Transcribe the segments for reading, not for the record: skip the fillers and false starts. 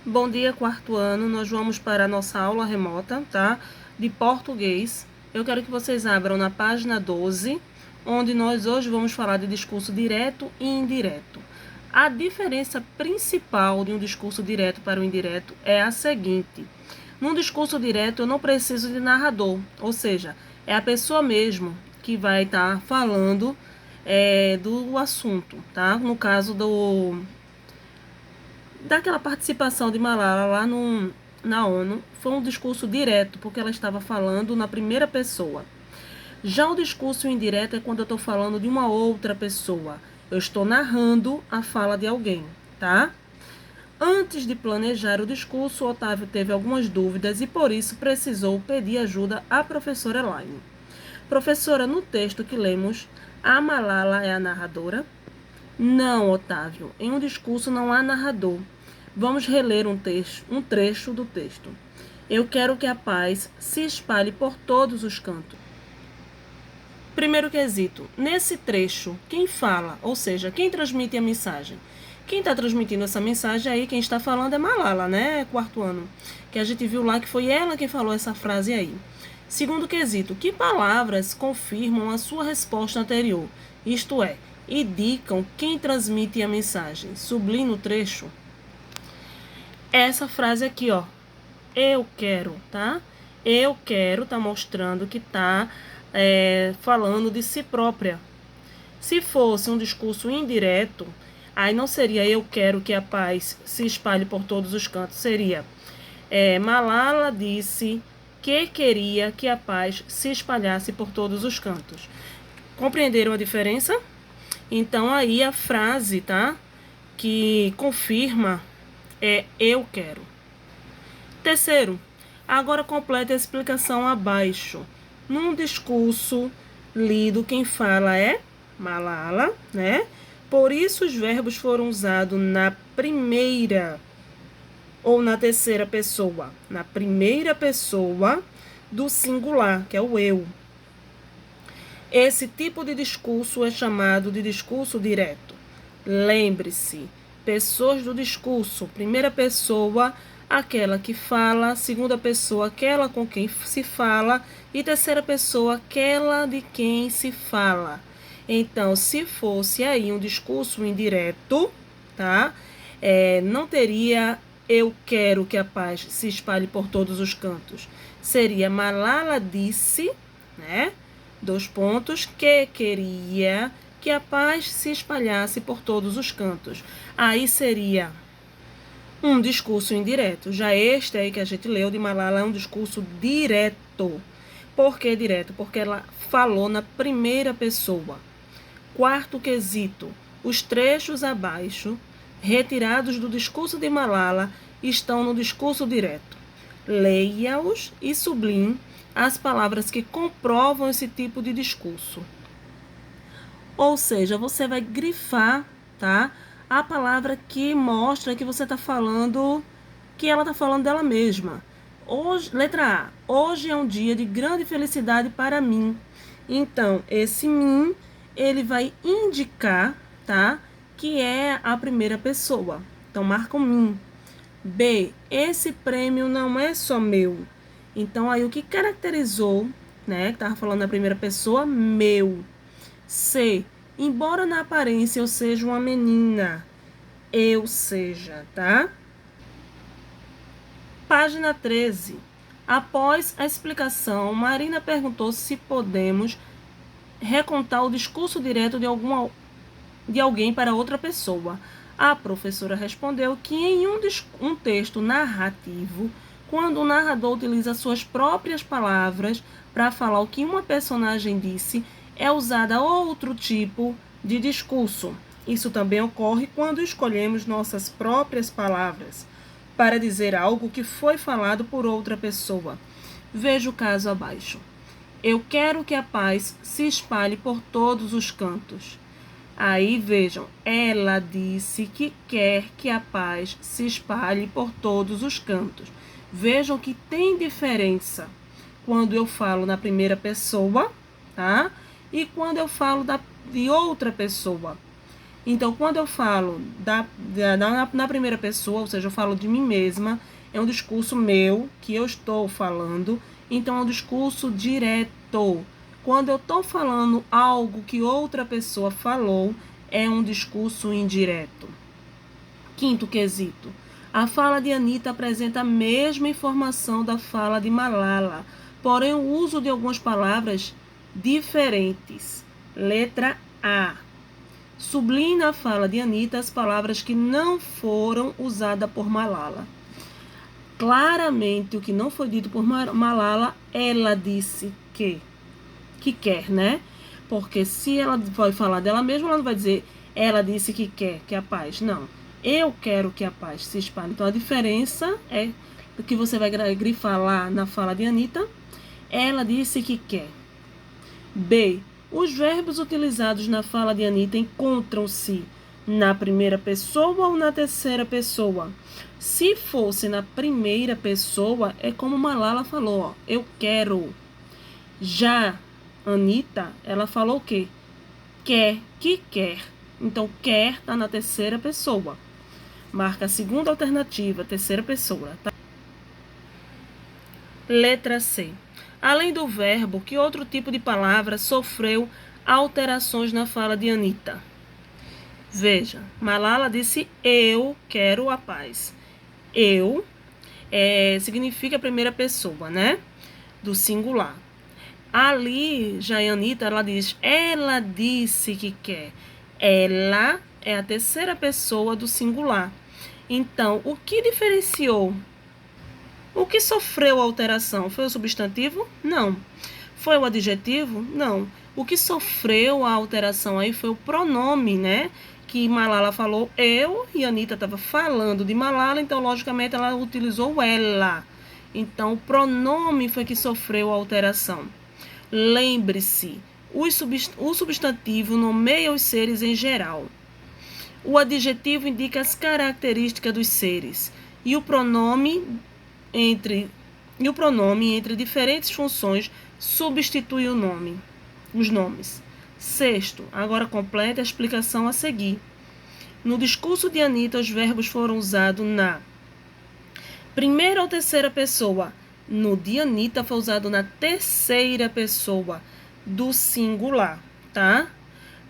Bom dia, quarto ano. Nós vamos para a nossa aula remota, tá? De português. Eu quero que vocês abram na página 12, onde nós hoje vamos falar de discurso direto e indireto. A diferença principal de um discurso direto para o indireto é a seguinte: num discurso direto eu não preciso de narrador, ou seja, é a pessoa mesmo que vai estar falando do assunto, tá? No caso daquela participação de Malala lá na ONU, foi um discurso direto, porque ela estava falando na primeira pessoa. Já o discurso indireto é quando eu estou falando de uma outra pessoa. Eu estou narrando a fala de alguém, tá? Antes de planejar o discurso, Otávio teve algumas dúvidas e por isso precisou pedir ajuda à professora Elaine. Professora, no texto que lemos, a Malala é a narradora? Não, Otávio. Em um discurso não há narrador. Vamos reler um trecho do texto. Eu quero que a paz se espalhe por todos os cantos. Primeiro quesito. Nesse trecho, quem fala, ou seja, quem transmite a mensagem? Quem está transmitindo essa mensagem aí, quem está falando é Malala, né? Quarto ano. Que a gente viu lá que foi ela quem falou essa frase aí. Segundo quesito. Que palavras confirmam a sua resposta anterior? Isto é, indicam quem transmite a mensagem. Sublinhe o trecho. Essa frase aqui, ó. Eu quero, tá? Eu quero tá mostrando que tá falando de si própria. Se fosse um discurso indireto, aí não seria eu quero que a paz se espalhe por todos os cantos. Seria Malala disse que queria que a paz se espalhasse por todos os cantos. Compreenderam a diferença? Então aí a frase, tá? Que confirma é eu quero. Terceiro, agora complete a explicação abaixo. Num discurso lido, quem fala é Malala, né? Por isso os verbos foram usados na primeira ou na terceira pessoa. Na primeira pessoa do singular, que é o eu. Esse tipo de discurso é chamado de discurso direto. Lembre-se, pessoas do discurso, primeira pessoa, aquela que fala, segunda pessoa, aquela com quem se fala, e terceira pessoa, aquela de quem se fala. Então, se fosse aí um discurso indireto, tá? Não teria eu quero que a paz se espalhe por todos os cantos. Seria Malala disse, né? Que queria que a paz se espalhasse por todos os cantos. Aí seria um discurso indireto. Já este aí que a gente leu de Malala é um discurso direto. Por que direto? Porque ela falou na primeira pessoa. Quarto quesito. Os trechos abaixo, retirados do discurso de Malala, estão no discurso direto. Leia-os e sublinhe as palavras que comprovam esse tipo de discurso. Ou seja, você vai grifar, tá? A palavra que mostra que você está falando, que ela está falando dela mesma. Hoje, letra A. Hoje é um dia de grande felicidade para mim. Então, esse mim, ele vai indicar, tá? Que é a primeira pessoa. Então, marca o mim. B. Esse prêmio não é só meu. Então, aí o que caracterizou, né? Que estava falando na primeira pessoa, meu. C. Embora na aparência eu seja uma menina, eu seja, tá? Página 13. Após a explicação, Marina perguntou se podemos recontar o discurso direto de alguém para outra pessoa. A professora respondeu que em um texto narrativo, quando o narrador utiliza suas próprias palavras para falar o que uma personagem disse, é usada outro tipo de discurso. Isso também ocorre quando escolhemos nossas próprias palavras para dizer algo que foi falado por outra pessoa. Veja o caso abaixo. Eu quero que a paz se espalhe por todos os cantos. Aí vejam, ela disse que quer que a paz se espalhe por todos os cantos. Vejam que tem diferença quando eu falo na primeira pessoa, tá? E quando eu falo de outra pessoa. Então, quando eu falo na primeira pessoa, ou seja, eu falo de mim mesma, é um discurso meu, que eu estou falando, então é um discurso direto. Quando eu estou falando algo que outra pessoa falou, é um discurso indireto. Quinto quesito. A fala de Anitta apresenta a mesma informação da fala de Malala, porém o uso de algumas palavras diferentes. Letra A. Sublinha a fala de Anitta as palavras que não foram usadas por Malala. Claramente, o que não foi dito por Malala, ela disse que quer, né? Porque se ela vai falar dela mesma, ela não vai dizer ela disse que quer, que é a paz. Não. Eu quero que a paz se espalhe. Então, a diferença é que você vai grifar lá na fala de Anitta. Ela disse que quer. B. Os verbos utilizados na fala de Anitta encontram-se na primeira pessoa ou na terceira pessoa? Se fosse na primeira pessoa, é como Malala falou, ó, eu quero. Já Anitta, ela falou o quê? Quer, que quer. Então, quer está na terceira pessoa. Marca a segunda alternativa, terceira pessoa. Tá? Letra C. Além do verbo, que outro tipo de palavra sofreu alterações na fala de Anitta? Veja, Malala disse eu quero a paz. Eu significa a primeira pessoa, né? Do singular. Ali, já em Anitta, ela diz, ela disse que quer. Ela é a terceira pessoa do singular. Então, o que diferenciou? O que sofreu alteração? Foi o substantivo? Não. Foi o adjetivo? Não. O que sofreu a alteração aí foi o pronome, né? Que Malala falou eu e Anitta estava falando de Malala, então, logicamente, ela utilizou ela. Então, o pronome foi que sofreu a alteração. Lembre-se, o substantivo nomeia os seres em geral. O adjetivo indica as características dos seres. E o pronome entre diferentes funções substitui os nomes. Sexto, agora completa a explicação a seguir. No discurso de Anitta, os verbos foram usados na primeira ou terceira pessoa. No de Anitta foi usado na terceira pessoa do singular, tá?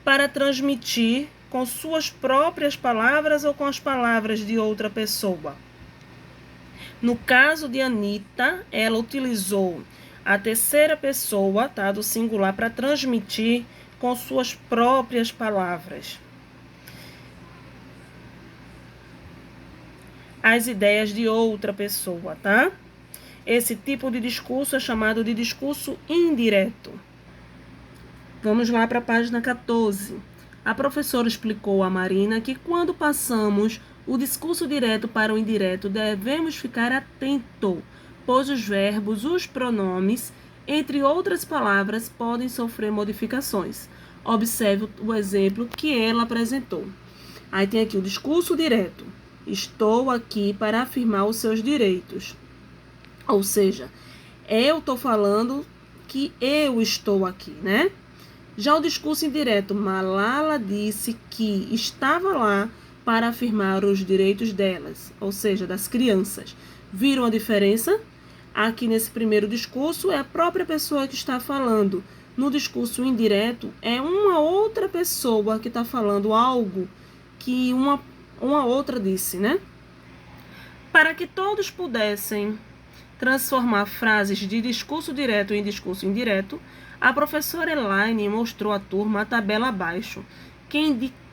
Para transmitir com suas próprias palavras ou com as palavras de outra pessoa. No caso de Anitta, ela utilizou a terceira pessoa, tá, do singular para transmitir com suas próprias palavras as ideias de outra pessoa, tá? Esse tipo de discurso é chamado de discurso indireto. Vamos lá para a página 14. A professora explicou a Marina que quando passamos o discurso direto para o indireto, devemos ficar atento, pois os verbos, os pronomes, entre outras palavras, podem sofrer modificações. Observe o exemplo que ela apresentou. Aí tem aqui o discurso direto. Estou aqui para afirmar os seus direitos. Ou seja, eu estou falando que eu estou aqui, né? Já o discurso indireto, Malala disse que estava lá para afirmar os direitos delas, ou seja, das crianças. Viram a diferença? Aqui nesse primeiro discurso é a própria pessoa que está falando. No discurso indireto é uma outra pessoa que está falando algo que uma outra disse, né? Para que todos pudessem transformar frases de discurso direto em discurso indireto, a professora Elaine mostrou à turma a tabela abaixo, que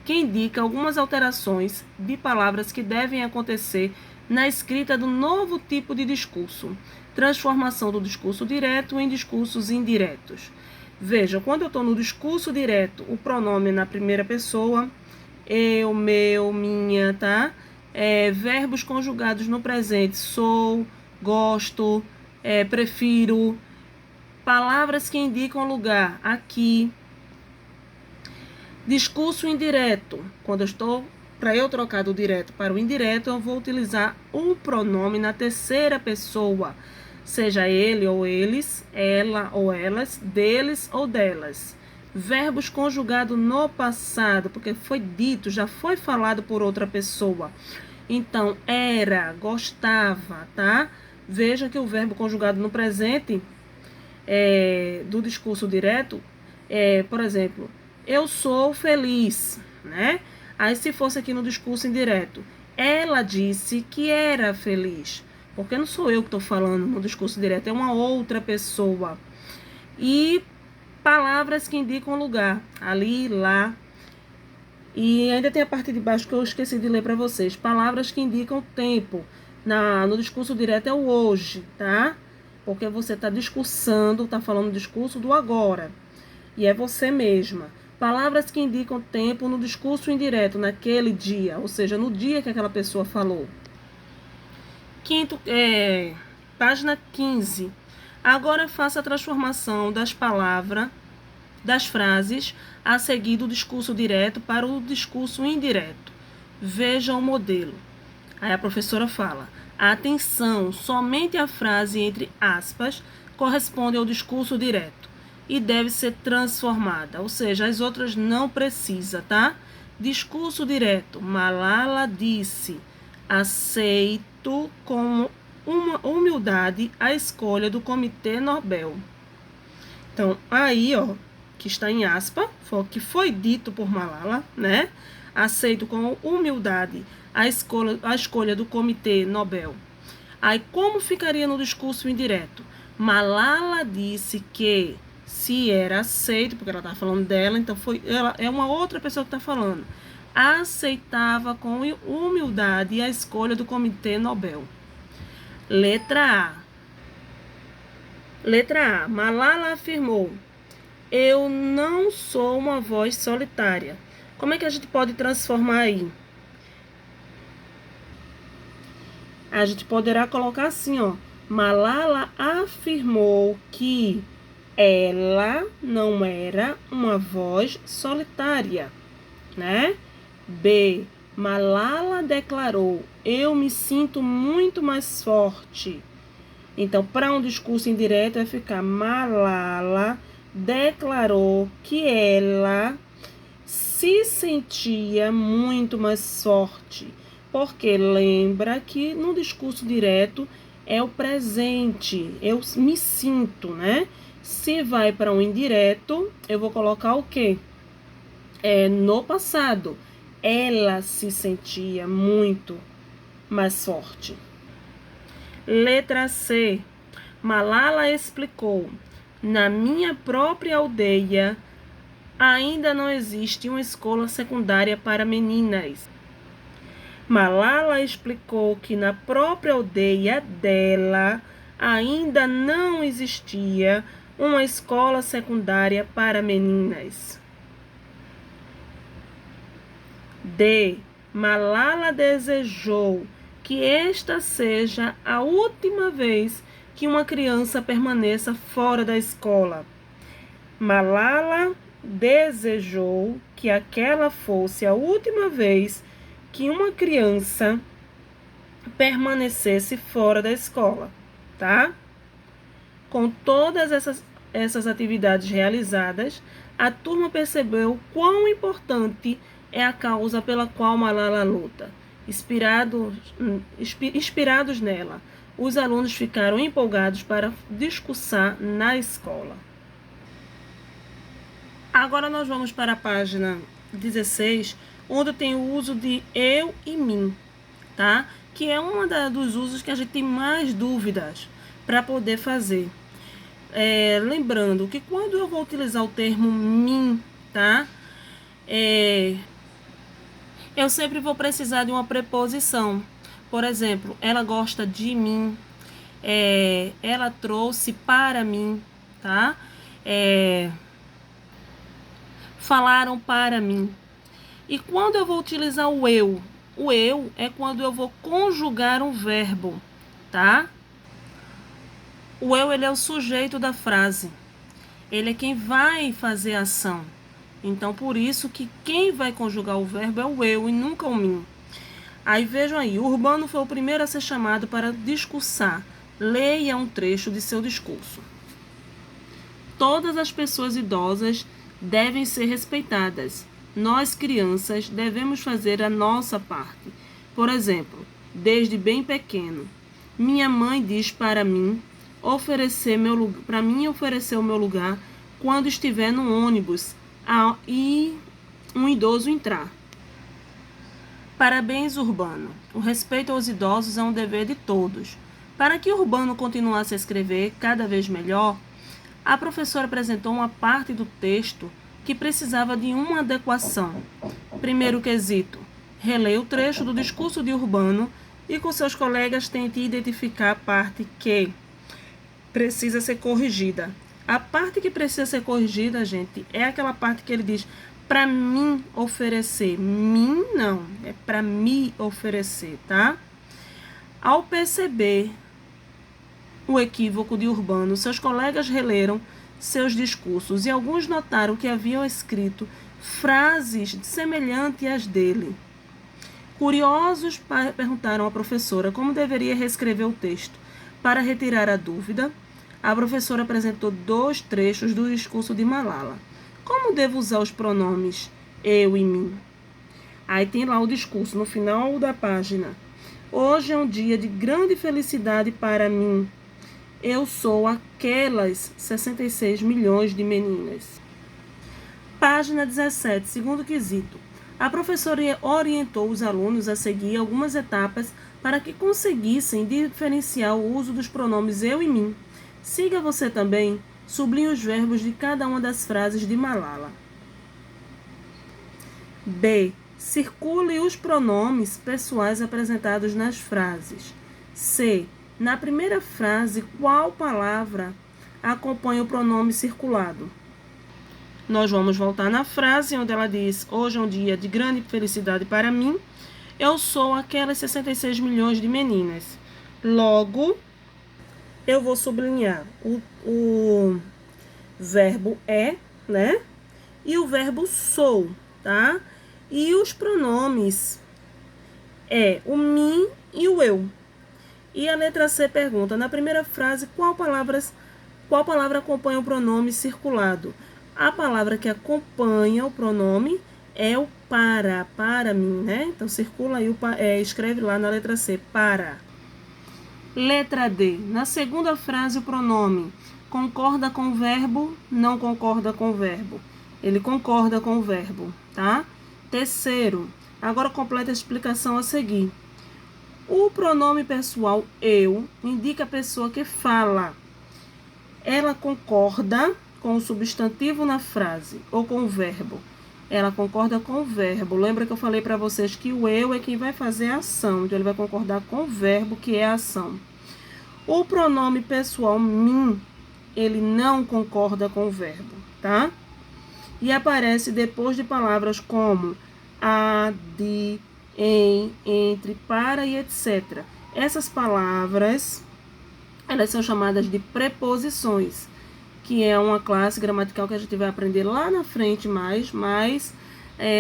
indica algumas alterações de palavras que devem acontecer na escrita do novo tipo de discurso, transformação do discurso direto em discursos indiretos. Veja, quando eu estou no discurso direto, o pronome é na primeira pessoa, eu, meu, minha, tá? Verbos conjugados no presente, sou, gosto, prefiro. Palavras que indicam lugar, aqui. Discurso indireto. Quando para eu trocar do direto para o indireto, eu vou utilizar um pronome na terceira pessoa. Seja ele ou eles, ela ou elas, deles ou delas. Verbos conjugados no passado, porque foi dito, já foi falado por outra pessoa. Então, era, gostava, tá? Veja que o verbo conjugado no presente do discurso direto por exemplo, eu sou feliz, né? Aí, se fosse aqui no discurso indireto, ela disse que era feliz. Porque não sou eu que estou falando no discurso direto, é uma outra pessoa. E palavras que indicam lugar, ali, lá. E ainda tem a parte de baixo que eu esqueci de ler para vocês. Palavras que indicam tempo. No discurso direto é o hoje, tá? Porque você está discursando, está falando o discurso do agora. E é você mesma. Palavras que indicam tempo no discurso indireto, naquele dia, ou seja, no dia que aquela pessoa falou. Página 15. Agora faça a transformação das palavras, das frases, a seguir do discurso direto para o discurso indireto. Veja o modelo. Aí a professora fala: atenção, somente a frase entre aspas corresponde ao discurso direto e deve ser transformada, ou seja, as outras não precisa, tá? Discurso direto: Malala disse, aceito com uma humildade a escolha do Comitê Nobel. Então, aí, ó, que está em aspa, que foi dito por Malala, né? Aceito com humildade a escolha do Comitê Nobel. Aí, como ficaria no discurso indireto? Malala disse que se era aceito, porque ela estava falando dela, então ela é uma outra pessoa que está falando. Aceitava com humildade a escolha do Comitê Nobel. Letra A. Malala afirmou: eu não sou uma voz solitária. Como é que a gente pode transformar aí? A gente poderá colocar assim, ó. Malala afirmou que ela não era uma voz solitária, né? B. Malala declarou: eu me sinto muito mais forte. Então, para um discurso indireto, vai ficar: Malala declarou que ela se sentia muito mais forte. Porque lembra que no discurso direto é o presente, eu me sinto, né? Se vai para um indireto, eu vou colocar o quê? No passado. Ela se sentia muito mais forte. Letra C. Malala explicou: na minha própria aldeia ainda não existe uma escola secundária para meninas. Malala explicou que na própria aldeia dela ainda não existia uma escola secundária para meninas. D. Malala desejou que esta seja a última vez que uma criança permaneça fora da escola. Malala desejou que aquela fosse a última vez que uma criança permanecesse fora da escola, tá? Com todas essas atividades realizadas, a turma percebeu quão importante é a causa pela qual Malala luta. Inspirados nela, os alunos ficaram empolgados para discursar na escola. Agora nós vamos para a página 16, onde tem o uso de eu e mim, tá? Que é um dos usos que a gente tem mais dúvidas para poder fazer. Lembrando que quando eu vou utilizar o termo mim, tá? Eu sempre vou precisar de uma preposição. Por exemplo, ela gosta de mim, ela trouxe para mim, tá? Falaram para mim. E quando eu vou utilizar o eu é quando eu vou conjugar um verbo, tá? O eu, ele é o sujeito da frase. Ele é quem vai fazer a ação. Então, por isso que quem vai conjugar o verbo é o eu e nunca o mim. Aí, vejam aí, Urbano foi o primeiro a ser chamado para discursar. Leia um trecho de seu discurso. Todas as pessoas idosas devem ser respeitadas. Nós, crianças, devemos fazer a nossa parte. Por exemplo, desde bem pequeno, minha mãe diz para mim oferecer o meu lugar quando estiver no ônibus e um idoso entrar. Parabéns, Urbano. O respeito aos idosos é um dever de todos. Para que Urbano continuasse a escrever cada vez melhor, a professora apresentou uma parte do texto que precisava de uma adequação. Primeiro quesito: releia o trecho do discurso de Urbano e com seus colegas tente identificar a parte que precisa ser corrigida. A parte que precisa ser corrigida, gente, é aquela parte que ele diz para mim oferecer. Mim não, é para me oferecer, tá? Ao perceber o equívoco de Urbano, seus colegas releram seus discursos e alguns notaram que haviam escrito frases semelhantes às dele. Curiosos, perguntaram à professora como deveria reescrever o texto. Para retirar a dúvida, a professora apresentou 2 trechos do discurso de Malala. Como devo usar os pronomes eu e mim? Aí tem lá o discurso, no final da página. Hoje é um dia de grande felicidade para mim. Eu sou aquelas 66 milhões de meninas. Página 17, segundo quesito. A professora orientou os alunos a seguir algumas etapas para que conseguissem diferenciar o uso dos pronomes eu e mim. Siga você também. Sublinhe os verbos de cada uma das frases de Malala. B. Circule os pronomes pessoais apresentados nas frases. C. Na primeira frase, qual palavra acompanha o pronome circulado? Nós vamos voltar na frase onde ela diz: hoje é um dia de grande felicidade para mim. Eu sou aquelas 66 milhões de meninas. Logo, eu vou sublinhar o verbo é, né? E o verbo sou, tá? E os pronomes é o mim e o eu. E a letra C pergunta, na primeira frase, qual palavra acompanha o pronome circulado? A palavra que acompanha o pronome é o para mim, né? Então, circula aí, escreve lá na letra C, para. Letra D. Na segunda frase, o pronome concorda com o verbo, não concorda com o verbo. Ele concorda com o verbo, tá? Terceiro, agora completa a explicação a seguir. O pronome pessoal eu indica a pessoa que fala. Ela concorda com o substantivo na frase ou com o verbo. Ela concorda com o verbo. Lembra que eu falei para vocês que o eu é quem vai fazer a ação. Então, ele vai concordar com o verbo, que é a ação. O pronome pessoal mim, ele não concorda com o verbo, tá? E aparece depois de palavras como a, de, em, entre, para e etc. Essas palavras, elas são chamadas de preposições, que é uma classe gramatical que a gente vai aprender lá na frente mas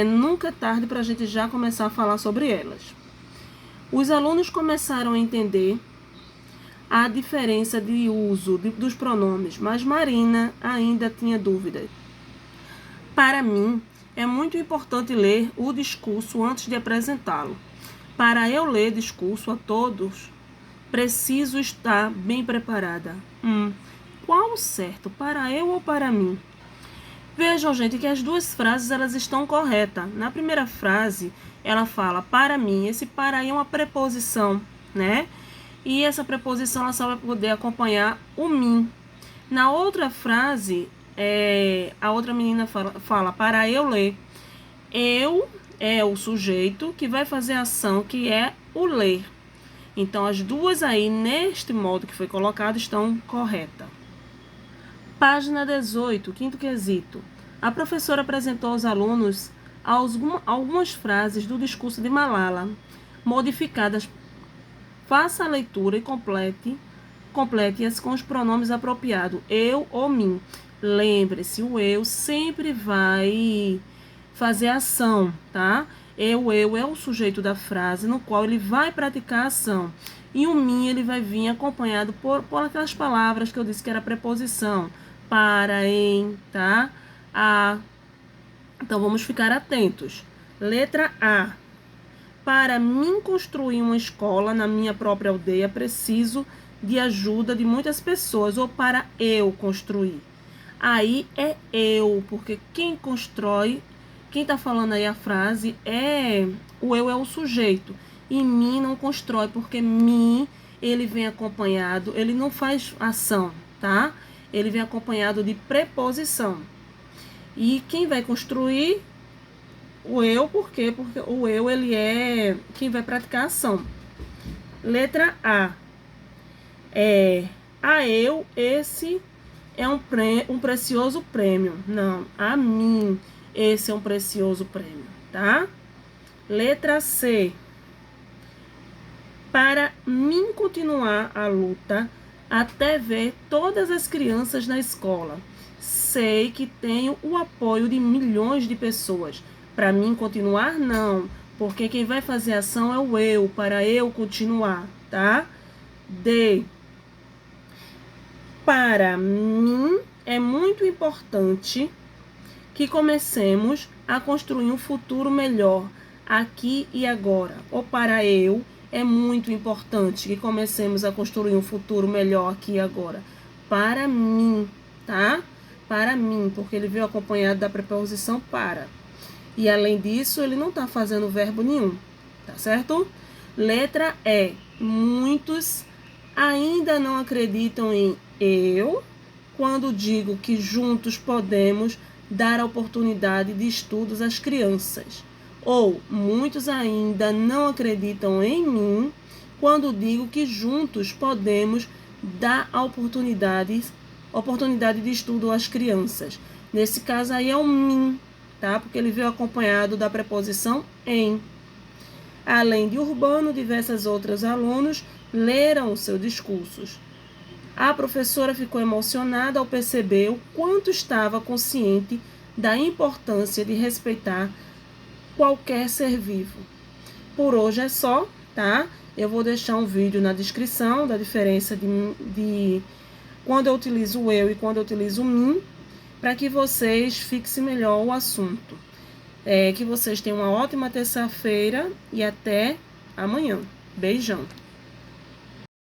nunca é tarde para a gente já começar a falar sobre elas. Os alunos começaram a entender a diferença de uso dos pronomes, mas Marina ainda tinha dúvidas. Para mim, é muito importante ler o discurso antes de apresentá-lo. Para eu ler discurso a todos, preciso estar bem preparada. Qual o certo, para eu ou para mim? Vejam, gente, que as duas frases elas estão corretas. Na primeira frase, ela fala para mim. Esse para aí é uma preposição, né? E essa preposição ela só vai poder acompanhar o mim. Na outra frase, a outra menina fala para eu ler. Eu é o sujeito que vai fazer a ação, que é o ler. Então, as duas aí, neste modo que foi colocado, estão corretas. Página 18, quinto quesito. A professora apresentou aos alunos algumas frases do discurso de Malala, modificadas. Faça a leitura e complete-as com os pronomes apropriados, eu ou mim. Lembre-se, o eu sempre vai fazer ação, tá? Eu é o sujeito da frase no qual ele vai praticar a ação. E o mim, ele vai vir acompanhado por aquelas palavras que eu disse que era preposição. Para, em, tá? A. Então, vamos ficar atentos. Letra A. Para mim construir uma escola na minha própria aldeia, preciso de ajuda de muitas pessoas, ou para eu construir. Aí é eu, porque quem constrói, quem está falando aí a frase é o eu, é o sujeito. E mim não constrói, porque mim, ele vem acompanhado, ele não faz ação, tá? Ele vem acompanhado de preposição. E quem vai construir? O eu, por quê? Porque o eu, ele é quem vai praticar a ação. Letra A. A eu, esse é um precioso prêmio. Não, a mim, esse é um precioso prêmio, tá? Letra C. Para mim continuar a luta até ver todas as crianças na escola. Sei que tenho o apoio de milhões de pessoas. Para mim continuar, não. Porque quem vai fazer ação é o eu, para eu continuar, tá? D. Para mim é muito importante que comecemos a construir um futuro melhor aqui e agora. Ou para eu é muito importante que comecemos a construir um futuro melhor aqui e agora. Para mim, tá? Para mim, porque ele veio acompanhado da preposição para. E além disso, ele não está fazendo verbo nenhum, tá certo? Letra E. Muitos ainda não acreditam em eu quando digo que juntos podemos dar oportunidade de estudos às crianças. Ou muitos ainda não acreditam em mim quando digo que juntos podemos dar oportunidade de estudo às crianças. Nesse caso aí é o mim, tá? Porque ele veio acompanhado da preposição em. Além de Urbano, diversos outros alunos leram os seus discursos. A professora ficou emocionada ao perceber o quanto estava consciente da importância de respeitar qualquer ser vivo. Por hoje é só, tá? Eu vou deixar um vídeo na descrição da diferença de quando eu utilizo o eu e quando eu utilizo o mim, para que vocês fixem melhor o assunto. Que vocês tenham uma ótima terça-feira e até amanhã. Beijão!